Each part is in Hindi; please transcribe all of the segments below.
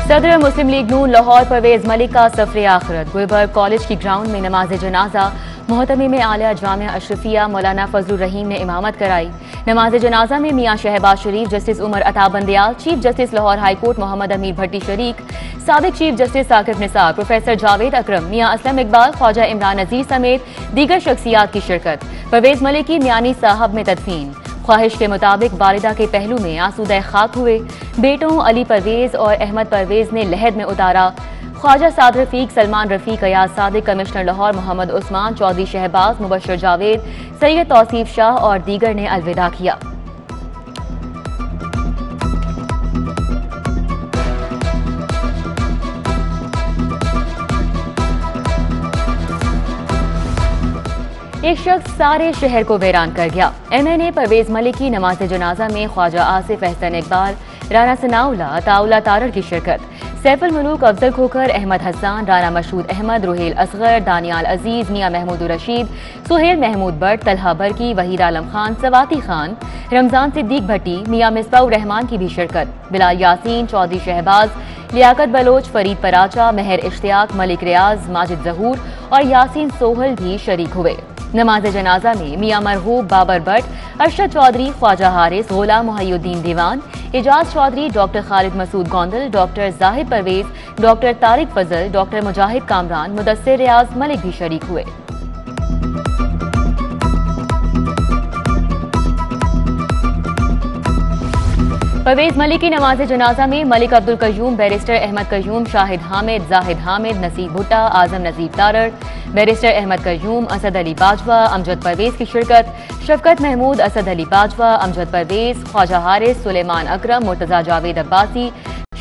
सदर मुस्लिम लीग नून लाहौर परवेज मलिक का सफर आखिरत। गुलबर्ग कॉलेज की ग्राउंड में नमाज जनाजा मोहतमी में आलिया जामिया अशरफिया मौलाना फजलुर रहीम ने इमामत कराई। नमाज जनाजा में Mian Shehbaz Sharif, justice Umar Ata Bandial, chief justice Lahore high court Mohammad Ameer Bhatti शरीक, साबिक chief justice Saqib Nisar, professor Javed Akram, Mian Aslam Iqbal, Khawaja Imran Nazir समेत दीगर शख्सियात की शिरकत। परवेज मलिक की मियानी साहब में तदफीन। ख्वाहिश के मुताबिक वालिदा के पहलू में आसूदा खाक हुए। बेटों अली परवेज और अहमद परवेज ने लहद में उतारा। ख्वाजा साद रफीक, सलमान रफीक, अयाज सादिक, कमिश्नर लाहौर मोहम्मद उस्मान, चौधरी शहबाज, मुबशर जावेद, सैयद तौसीफ शाह और दीगर ने अलविदा किया। एक शख्स सारे शहर को वीरान कर गया। MNA परवेज मलिक की नमाज जनाजा में ख्वाजा आसिफ, एहसन इकबाल, राना सनाउल्ला, अताउल्ला तारड़ की शिरकत। सैफुल मलूक, अफजल खोखर, अहमद हसन, राना मशहूद अहमद, रुहेल असगर, दानियाल अजीज, मियां महमूद रशीद, सुहेल महमूद बट, तलहा बरकी, वहीद आलम खान, सवाती खान, रमजान सिद्दीक भट्टी, मियां मिसबाउर रहमान की भी शिरकत। बिलाल यासीन, चौधरी शहबाज, लियाकत बलोच, फरीद पराचा, महर इश्तियाक, मलिक रियाज, माजिद जहूर और यासीन सोहल भी शरीक हुए। नमाज जनाजा में मियां मरहूब, Babar but, Arshad Chaudhary, Khwaja Haris, Ghulam Mohiuddin Diwan, Ejaz Chaudhry, doctor Khalid Masood Gondal, doctor Zahid Pervez, doctor Tariq Fazal, doctor Mujahid Kamran, Mudassir Riaz Malik भी शरीक हुए। परवेज मलिक की नमाज जनाजा में मलिक अब्दुल कयूम, बैरिस्टर अहमद कयूम, शाहिद हामिद, जाहिद हामिद, नसीब भुट्टा, आजम नजीब तारड़, बैरिस्टर अहमद कयूम, असद अली बाजवा, अमजद परवेज की शिरकत। शफकत महमूद, असद अली बाजवा, अमजद परवेज, ख्वाजा हारिस, सुलेमान अकरम, मुर्तजा जावेद अब्बासी,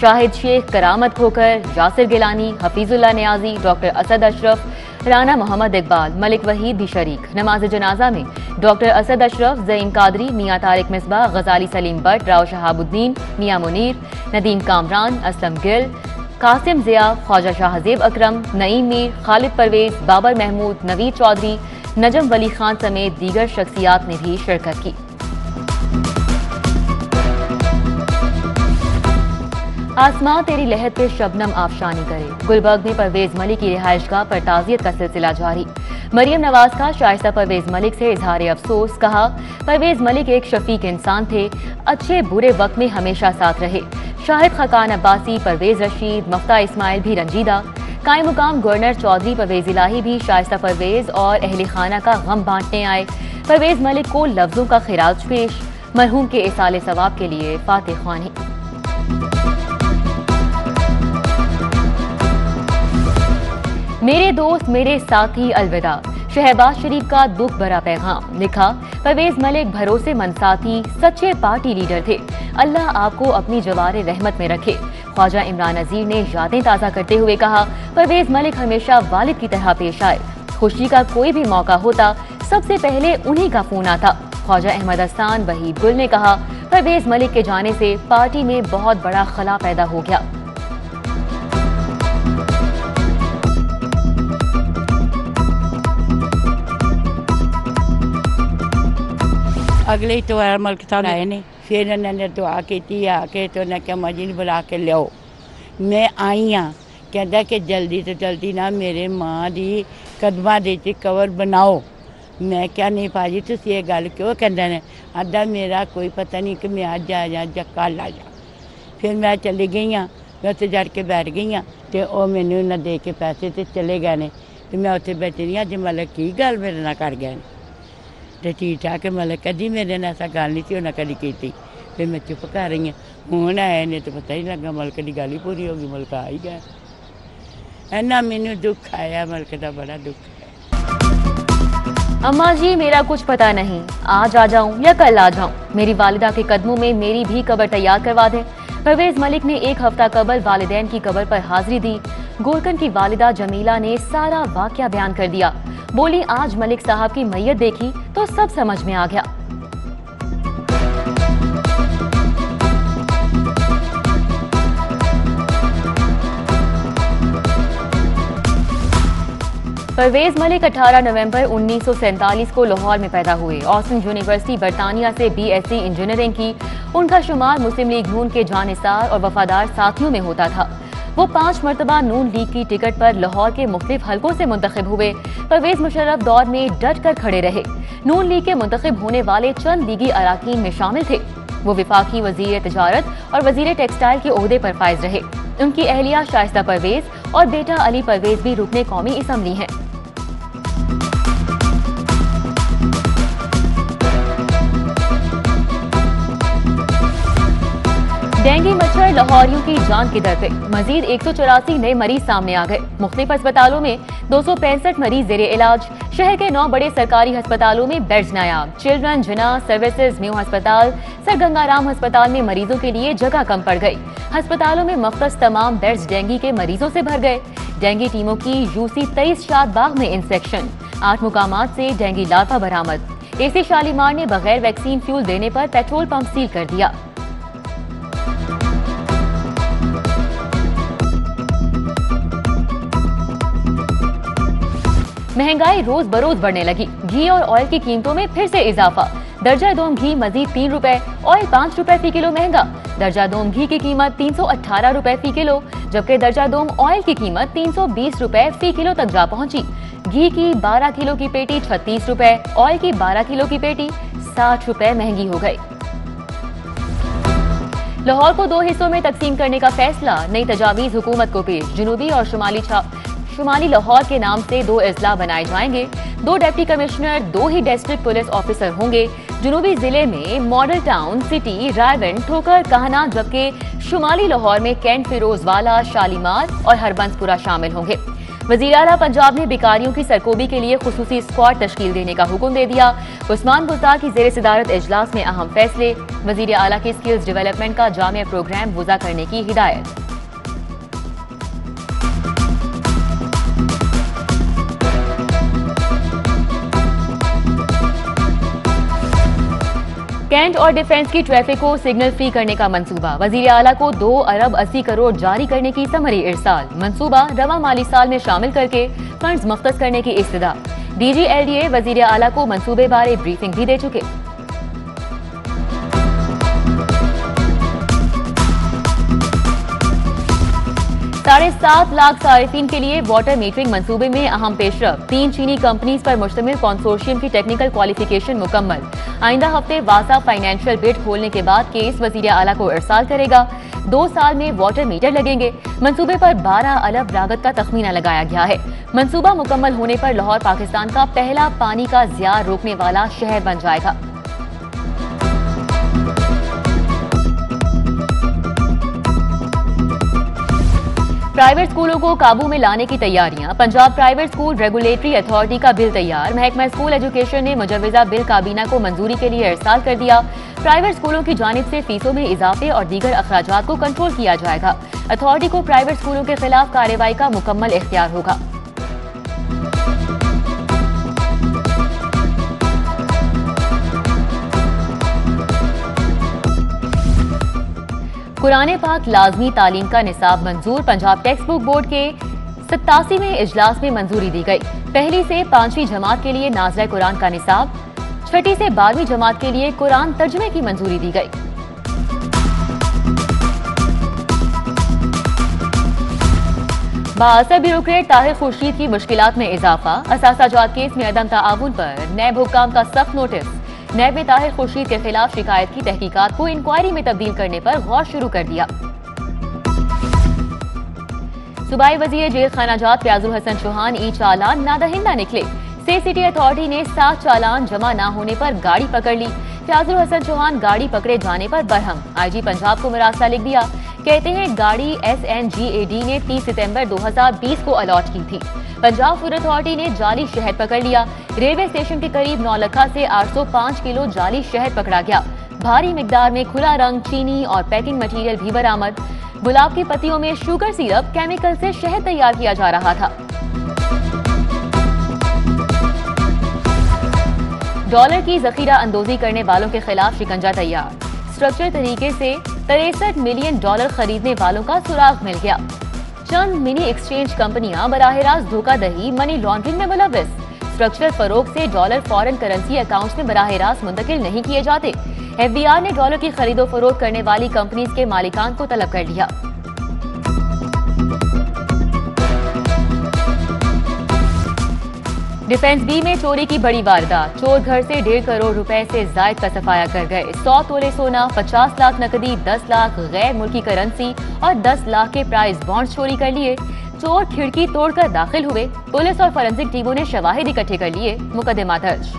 शाहिद शेख, करामत खोकर, यासिर गिलानी, हफीजुल्लाह नियाजी, डॉक्टर असद अशरफ, राना मोहम्मद इकबाल, मलिक वहीद भी शरीक। नमाज जनाजा में डॉक्टर असद अशरफ, ज़ईन कादरी, मियां तारिक मिसबा, गजाली सलीम बट, राव शहाबुद्दीन, मियां मुनीर, नदीम कामरान, असलम गिल, कासिम जिया, ख्वाजा शाहजेब अकरम, नईम मीर, खालिद परवेज, बाबर महमूद, नवीद चौधरी, नजम वली खान समेत दीगर शख्सियात ने भी शिरकत की। आसमां तेरी लहद पे शबनम आफशानी करे। गुलबर्ग में परवेज मलिक की रिहाइशगाह पर ताज़ियत का सिलसिला जारी। मरियम नवाज का शाइस्ता परवेज मलिक से इजहार अफसोस। कहा, परवेज मलिक एक शफीक इंसान थे, अच्छे बुरे वक्त में हमेशा साथ रहे। शाहिद खकान अब्बासी, परवेज रशीद, मफ्ता इस्माइल भी रंजीदा। कायम मुकाम गवर्नर चौधरी परवेज इलाही भी शाइस्ता परवेज और अहले खाना का गम बांटने आए। परवेज मलिक को लफ्जों का खिराज पेश। मरहूम के इसाले सवाब के लिए फातिह ख्वानी। मेरे दोस्त, मेरे साथी, अलविदा। शहबाज शरीफ का दुख भरा पैगाम। लिखा, परवेज मलिक भरोसेमंद साथी, सच्चे पार्टी लीडर थे। अल्लाह आपको अपनी जवारे रहमत में रखे। ख्वाजा इमरान नजीर ने यादें ताज़ा करते हुए कहा, परवेज मलिक हमेशा वालिद की तरह पेश आए। खुशी का कोई भी मौका होता, सबसे पहले उन्हीं का फोन आता। ख्वाजा अहमद हसन, वहीद गुल ने कहा, परवेज मलिक के जाने से पार्टी में बहुत बड़ा खला पैदा हो गया। अगले इतवार मलिक साहब आए ने, फिर उन्होंने दुआ की आके, तो उन्हें क्या मजी बुला के लियाओ। मैं आई हाँ, कहता कि जल्दी तो जल्दी ना मेरे माँ की कदमां दे कवर बनाओ। मैं क्या नहीं भाजी तुम ये गल क्यों कहते ने, आधा मेरा कोई पता नहीं कि मैं अज आ जा या कल आ जा। फिर मैं चली गई हाँ, मैं उत्थे जड़ के बैठ गई हाँ, तो वह मैनू उन्हें दे के पैसे तो चले गए ने। तो मैं उत्थे बैठी रही, अज मतलब की गल मेरे नाल कर गए। तो ठीक ठाक मतलब कभी मेरे ने ऐसा गल नहीं थी उन्हें कभी की। फिर मैं चुप कर रही हूँ। हूँ आए ने तो पता ही लगा, मलक की गल ही पूरी होगी, मलक आ ही गया। इन्ना मैनू दुख आया, मलक का बड़ा दुख है। अम्मा जी, मेरा कुछ पता नहीं, आज आ जाऊं या कल आ जाऊं। मेरी वालिदा के कदमों में मेरी भी कब्र तैयार करवा दें। परवेज मलिक ने एक हफ्ता कबल वालिदैन की कब्र पर हाजिरी दी। गोरकन की वालिदा जमीला ने सारा वाकया बयान कर दिया। बोली, आज मलिक साहब की मैयत देखी तो सब समझ में आ गया। परवेज मलिक 18 नवंबर 1947 को लाहौर में पैदा हुए। ऑस्टिन यूनिवर्सिटी बरतानिया से BSc इंजीनियरिंग की। उनका शुमार मुस्लिम लीग नून के जानिसार और वफादार साथियों में होता था। वो 5 मरतबा नून लीग की टिकट पर लाहौर के मुख्तलिफ हलकों से मुंतखब हुए। परवेज मुशर्रफ दौर में डट कर खड़े रहे। नून लीग के मुंतखब होने वाले चंद लीगी अराकीन में शामिल थे। वो विफाकी वजीर तिजारत और वजीर टेक्सटाइल के ओहदे पर फाइज रहे। उनकी अहलिया शाइस्ता परवेज और बेटा अली परवेज भी रुकने कौमी असम्बली हैं। डेंगू मच्छर लाहौरियों की जान की दर पे। मजीद 184 नए मरीज सामने आ गए। मुख्तलिफ अस्पतालों में 265 मरीज जेरे इलाज। शहर के 9 बड़े सरकारी अस्पतालों में बेड्स नायाब। चिल्ड्रन जिना सर्विसेज न्यू अस्पताल सर गंगाराम अस्पताल में मरीजों के लिए जगह कम पड़ गई। अस्पतालों में मख्तस तमाम बेड्स डेंगू के मरीजों से भर गए। डेंगू टीमों की यूसी 23 शादबाग में इंस्पेक्शन। 8 मुकामात से डेंगू लार्वा बरामद। एसी शालीमार ने बगैर वैक्सीन फ्यूल देने पर पेट्रोल पंप सील कर दिया। महंगाई रोज बरोज बढ़ने लगी। घी और ऑयल की कीमतों में फिर से इजाफा। दर्जा दोम घी मजीद 3 रुपए, ऑयल 5 रुपए फी किलो महंगा। दर्जा दोम घी की कीमत 318 रुपए फी किलो, जबकि दर्जा दोम ऑयल की कीमत 320 रुपए फी किलो तक जा पहुंची। घी की 12 किलो की पेटी 36 रुपए, ऑयल की 12 किलो की पेटी 60 रुपए महंगी हो गई। लाहौर को 2 हिस्सों में तकसीम करने का फैसला। नई तजावीज हुकूमत को पेश। जनूबी और शुमाली लाहौर के नाम से 2 अजला बनाए जाएंगे। 2 डिप्टी कमिश्नर, 2 ही डिस्ट्रिक्ट पुलिस ऑफिसर होंगे। जनूबी जिले में मॉडल टाउन, सिटी, रायवन, ठोकर, कहना, जबकि शुमाली लाहौर में कैंट, फिरोजवाला, शालीमार और हरबंसपुरा शामिल होंगे। वजीर आला पंजाब ने बेकारियों की सरकोबी के लिए खुसूसी स्क्वाड तश्कील देने का हुक्म दे दिया। उस्मान बुज़दार की ज़ेर सदारत इजलास में अहम फैसले। वजीर आला की स्किल्स डेवलपमेंट का जामिया प्रोग्राम वज़ा करने की हिदायत। कैंट और डिफेंस की ट्रैफिक को सिग्नल फ्री करने का मंसूबा। वजीर आला को 2 अरब 80 करोड़ जारी करने की समरी इरसाल। मंसूबा रवा माली साल में शामिल करके फंड्स मुख्तस करने की इस्तदा। DGLDA वजीर आला को मंसूबे बारे ब्रीफिंग भी दे चुके। 7.5 लाख सारिफीन के लिए वाटर मीटरिंग मंसूबे में अहम पेशरफ। 3 चीनी कंपनीज पर मुश्तमिल कंसोर्शियम की टेक्निकल क्वालिफिकेशन मुकम्मल। आइंदा हफ्ते वासा फाइनेंशियल बिड खोलने के बाद केस वजीर आला को इरसाल करेगा। 2 साल में वाटर मीटर लगेंगे। मंसूबे पर 12 अरब लागत का तखमीना लगाया गया है। मंसूबा मुकम्मल होने पर लाहौर पाकिस्तान का पहला पानी का ज़िया रोकने वाला शहर बन जाएगा। प्राइवेट स्कूलों को काबू में लाने की तैयारियां। Punjab private school regulatory authority का बिल तैयार। महकमा स्कूल एजुकेशन ने मुजव्वजा बिल काबीना को मंजूरी के लिए इरसाल कर दिया। प्राइवेट स्कूलों की जानिब से फीसों में इजाफे और दीगर अखराजात को कंट्रोल किया जाएगा। अथॉरिटी को प्राइवेट स्कूलों के खिलाफ कार्रवाई का मुकम्मल इख्तियार होगा। कुरान पाक लाजमी तालीम का निसाब मंजूर। पंजाब टेक्स्ट बुक बोर्ड के 87वें इजलास में मंजूरी दी गई। पहली से 5वीं जमात के लिए नाज़िल कुरान का निसाब, 6ठी से 12वीं जमात के लिए कुरान तर्जुमे की मंजूरी दी गई। बाअसर ब्यूरोक्रेट ताहिर खुर्शीद की मुश्किलात में इजाफा। असासाजात केस में अदम ताआवुन पर नैब हुक्काम का सख्त नोटिस। नैब ने ताहिर खुर्शीद के खिलाफ शिकायत की तहकीकात को इंक्वायरी में तब्दील करने पर गौर शुरू कर दिया। सूबाई वजीर जेल खानाजात फयाजुल हसन चौहान ई चालान नादहिंदा निकले। से सिटी अथॉरिटी ने 7 चालान जमा न होने पर गाड़ी पकड़ ली। फयाजुल हसन चौहान गाड़ी पकड़े जाने पर बरहम। IG पंजाब को मरासला लिख दिया। कहते हैं गाड़ी SNGAD ने 30 सितंबर 2020 को अलॉट की थी। पंजाब फूड अथॉरिटी ने जाली शहद पकड़ लिया। रेलवे स्टेशन के करीब नौलखा से 805 किलो जाली शहद पकड़ा गया। भारी मिकदार में खुला रंग, चीनी और पैकिंग मटीरियल भी बरामद। गुलाब की पत्तियों में शुगर सिरप केमिकल से शहद तैयार किया जा रहा था। डॉलर की जखीरा अंदोजी करने वालों के खिलाफ शिकंजा तैयार। स्ट्रक्चर तरीके से 63 मिलियन डॉलर खरीदने वालों का सुराग मिल गया। चंद मिनी एक्सचेंज कंपनियां बराह रास्त धोखाधड़ी, मनी लॉन्ड्रिंग में मुलव्वस। स्ट्रक्चरल फरोग से डॉलर फॉरेन करेंसी अकाउंट्स में बराह रास्त मुंतकिल नहीं किए जाते। FBI ने डॉलर की खरीदो फरोख्त करने वाली कंपनीज के मालिकान को तलब कर लिया। डिफेंस बी में चोरी की बड़ी वारदात। चोर घर से 1.5 करोड़ रुपए से जायद का सफाया कर गए। 100 तोले सोना, 50 लाख नकदी, 10 लाख गैर मुल्की करेंसी और 10 लाख के प्राइस बॉन्ड चोरी कर लिए। चोर खिड़की तोड़कर दाखिल हुए। पुलिस और फॉरेंसिक टीमों ने शवाहिद इकट्ठे कर लिए। मुकदमा दर्ज।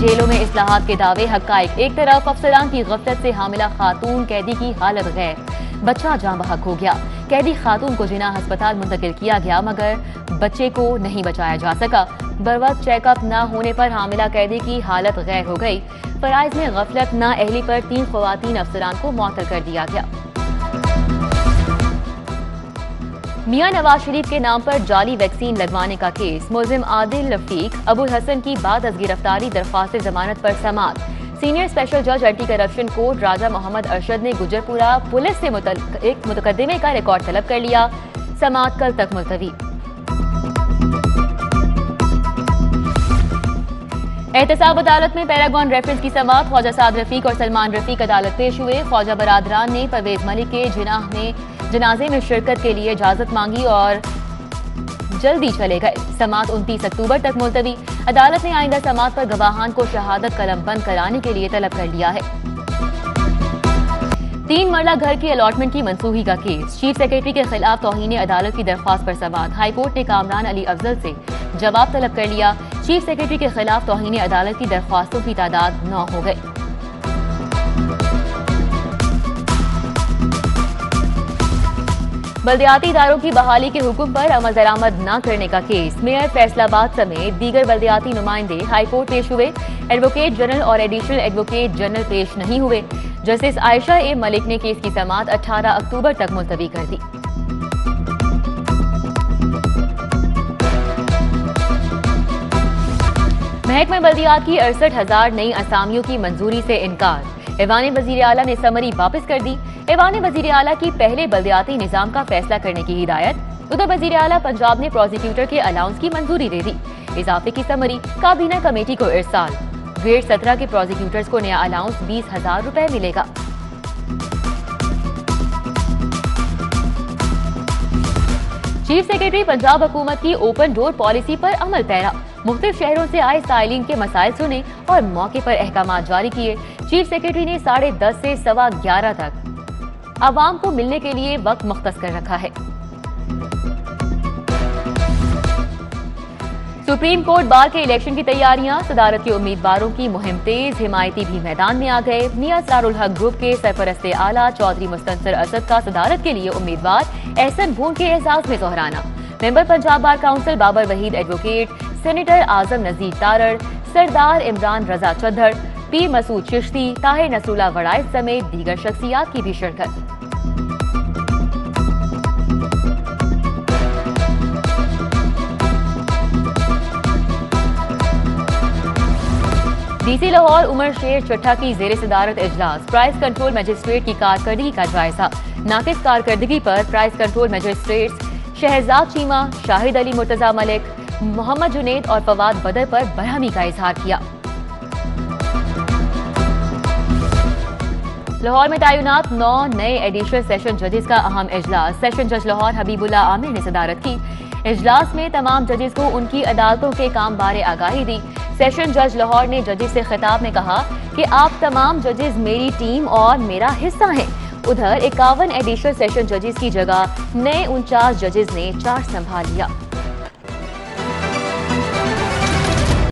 जेलों में इस्लाहात के दावे हकाइक। एक तरफ अफसरान की गफलत से हामिला खातून कैदी की हालत गैर, बच्चा जान बहक हो गया। कैदी खातून को जिना अस्पताल मुंतकिल किया गया मगर बच्चे को नहीं बचाया जा सका। बरवक्त चेकअप न होने पर हामिला कैदी की हालत गैर हो गई। फराइज में गफलत ना अहली पर 3 खवातीन अफसरान को मुअत्तल कर दिया गया। मियां नवाज शरीफ के नाम पर जाली वैक्सीन लगवाने का केस। मुलजिम आदिल रफीक अबुल हसन की बाद अज गिरफ्तारी दरख्वास्त जमानत पर समाअत। सीनियर स्पेशल जज एंटी करप्शन कोर्ट राजा मोहम्मद अरशद ने गुजरपुरा पुलिस से एक मुकदमे का रिकॉर्ड तलब कर लिया। समाअत कल तक मुलतवी। एहतसाब अदालत में पैरागॉन रेफरेंस की समाअत। ख्वाजा साद रफीक और सलमान रफीक अदालत पेश हुए। ख्वाजा बरादरान ने परवेज मलिक के जनाजे में शिरकत के लिए इजाजत मांगी और जल्दी चले गए। समाअत 29 अक्टूबर तक मुलतवी। अदालत ने आइंदा समाअत पर गवाहान को शहादत कलम बंद कराने के लिए तलब कर लिया है। 3 मरला घर की अलॉटमेंट की मनसूखी का केस। चीफ सेक्रेटरी के खिलाफ तौहीन अदालत की दरख्वास्त पर समाअत। हाईकोर्ट ने कामरान अली अफजल से जवाब तलब कर लिया। चीफ सेक्रेटरी के खिलाफ तौहीन अदालत की दरख्वास्तों की तादाद 9 हो गई। बल्दियाती इदारों की बहाली के हुक्म पर अमल दरामद न करने का केस। मेयर फैसलाबाद समेत दीगर बल्दियाती नुमाइंदे हाईकोर्ट पेश हुए। एडवोकेट जनरल और एडिशनल एडवोकेट जनरल पेश नहीं हुए। जस्टिस आयशा ए मलिक ने केस की समाअत 18 अक्टूबर तक मुलतवी कर दी। महकमा बल्दियात की 68,000 नई असामियों की मंजूरी से इनकार। ऐवान वजीर आला ने समरी वापस कर दी। ऐवान वजीर आला की पहले बल्दियाती निजाम का फैसला करने की हिदायत। उधर वजीर आला पंजाब ने प्रोसिक्यूटर के अलाउंस की मंजूरी दे दी। इजाफे की समरी काबीना कमेटी को इरसाल। ग्रेड 17 के प्रोसिक्यूटर्स को नया अलाउंस 20,000 रुपए मिलेगा। चीफ सेक्रेटरी पंजाब हुकूमत की ओपन डोर पॉलिसी पर अमल पैरा। मुख्तलिफ शहरों से आए साइलिन के मसाइल सुने और मौके पर अहकाम जारी किए। चीफ सेक्रेटरी ने 10:30 से 11:15 तक आवाम को मिलने के लिए वक्त मुख्तस कर रखा है। सुप्रीम कोर्ट बार के इलेक्शन की तैयारियां। सदारत के उम्मीदवारों की मुहिम तेज। हिमायती भी मैदान में आ गए। मियां सरारुल हक ग्रुप के सरपरस्ते आला चौधरी मुस्तंसर असद का सदारत के लिए उम्मीदवार एहसन भून के एहसास में दोहराना। Member Punjab bar council Babar Waheed advocate, senator Azam Nazir Tarar, Sardar Imran Raza Chaudhar, Pir Masood Chishti, Tahir Nasrullah Waraich समेत दीगर शख्सियात की भी शिरकत। डीसी लाहौर उमर शेर चट्टा की जेर सदारत इजलास। प्राइस कंट्रोल मजिस्ट्रेट की कारकर्दगी का जायजा। नाकिस कारकर्दगी पर price control magistrate Shahzad Cheema, Shahid Ali Murtaza Malik, Mohammad Junaid और फवाद बदर पर बरहमी का इजहार किया। लाहौर में तैनात 9 नए एडिशनल सेशन जजेस का अहम इजलास। सेशन जज लाहौर हबीबुल्ला आमिर ने सदारत की। इजलास में तमाम जजेस को उनकी अदालतों के काम बारे आगाही दी। सेशन जज लाहौर ने जजेस से खिताब में कहा कि आप तमाम जजेस मेरी टीम और मेरा हिस्सा हैं। उधर 51 एडिशनल सेशन जजेस की जगह नए 49 जजेस ने चार्ज संभाल लिया।